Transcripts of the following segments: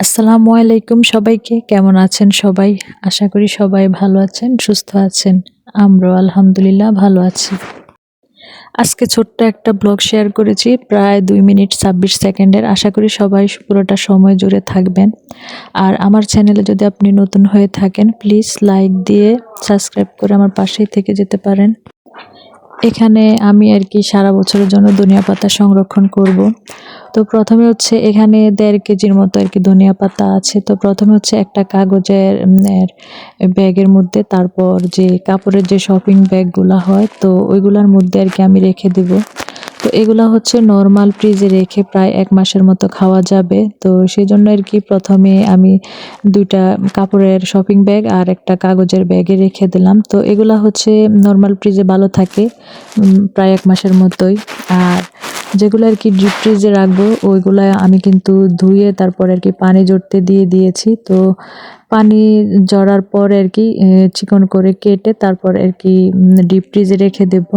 আসসালামু আলাইকুম সবাইকে। কেমন আছেন সবাই? আশা করি সবাই ভালো আছেন, সুস্থ আছেন। আমরাও আলহামদুলিল্লাহ ভালো আছি। আজকে ছোট্ট একটা ব্লগ শেয়ার করেছি, প্রায় ২ মিনিট ২৬ সেকেন্ডের। আশা করি সবাই পুরোটা সময় জুড়ে থাকবেন। আর আমার চ্যানেলে যদি আপনি নতুন হয়ে থাকেন, প্লিজ লাইক দিয়ে সাবস্ক্রাইব করে আমার পাশেই থেকে যেতে পারেন। এখানে আমি আরকি সারা বছরের জন্য ধনিয়া পাতা সংরক্ষণ করব। তো প্রথমে হচ্ছে এখানে ১.৫ কেজির মতো আরকি ধনিয়া পাতা আছে। তো প্রথমে হচ্ছে একটা কাগজের ব্যাগের মধ্যে, তারপর যে কাপড়ের যে শপিং ব্যাগগুলা হয় তো ওইগুলার মধ্যে আরকি আমি রেখে দেব। তো এগুলা হচ্ছে নরমাল ফ্রিজে রেখে প্রায় ১ মাসের মতো খাওয়া যাবে। তো সেজন্য আরকি প্রথমে আমি ২ টা কাপড়ের শপিং ব্যাগ আর একটা কাগজের ব্যাগে রেখে দিলাম। তো এগুলা হচ্ছে নরমাল ফ্রিজে ভালো থাকে প্রায় ১ মাসের মতোই। আর যেগুলো আরকি ডিপ ফ্রিজে রাখবো ওইগুলা আমি কিন্তু ধুয়ে তারপরে আরকি পানি ঝরতে দিয়ে দিয়েছি। তো পানি ঝরার পরে আরকি চিকন করে কেটে তারপর আরকি ডিপ ফ্রিজে রেখে দেব।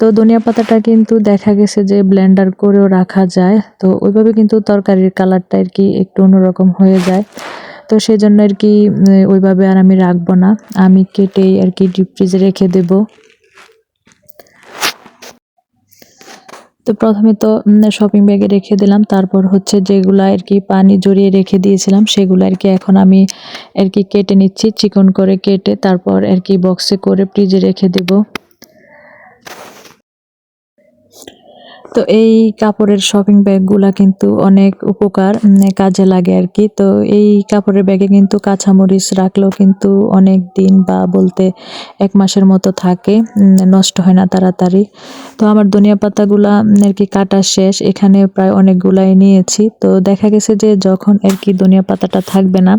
তো ধনিয়া পাতাটা কিন্তু দেখা গেছে যে ব্লেন্ডার করেও রাখা যায়। তো ওইভাবে কিন্তু তরকারির কালারটা আরকি একটু অন্যরকম হয়ে যায়। তো সেজন্য আরকি ওইভাবে আর আমি রাখবো না। আমি কেটেই আরকি ডিপ ফ্রিজে রেখে দেব। তো প্রথমে তো শপিং ব্যাগে রেখে দিলাম। তারপর হচ্ছে যেগুলা আরকি পানি ঝরিয়ে রেখে দিয়েছিলাম সেগুলো আরকি এখন আমি আরকি কেটে নিচ্ছি। চিকন করে কেটে তারপর আরকি বক্সে করে ফ্রিজে রেখে দেব। তো এই কাপড়ের শপিং ব্যাগগুলা কিন্তু অনেক উপকার কাজে লাগে আরকি। তো এই কাপড়ের ব্যাগে কিন্তু কাঁচামরিচ রাখলেও কিন্তু অনেক দিন বা বলতে ১ মাসের মতো থাকে, নষ্ট হয় না তাড়াতাড়ি। তো আমার ধনিয়া পাতাগুলা আরকি কাটা শেষ। এখানে প্রায় অনেকগুলাই নিয়েছি। তো দেখা গেছে যে যখন আরকি ধনিয়া পাতাটা থাকবে না,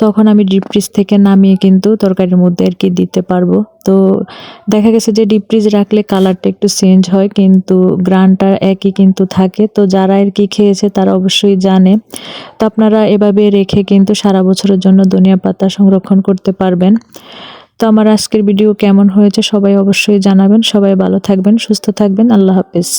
তখন আমি ডিপ ফ্রিজ থেকে নামিয়ে কিন্তু তরকারির মধ্যে আরকি দিতে পারবো। তো দেখা গেছে যে ডিপ ফ্রিজে রাখলে কালারটা একটু চেঞ্জ হয় কিন্তু গ্রানটা একই কিন্তু থাকে। তো যারা আরকি খেয়েছে তারা অবশ্যই জানে। তো আপনারা এভাবে রেখে কিন্তু সারা বছরের জন্য ধনিয়া পাতা সংরক্ষণ করতে পারবেন। তো আমার আজকের ভিডিও কেমন হয়েছে সবাই অবশ্যই জানাবেন। সবাই ভালো থাকবেন, সুস্থ থাকবেন। আল্লাহ হাফেজ।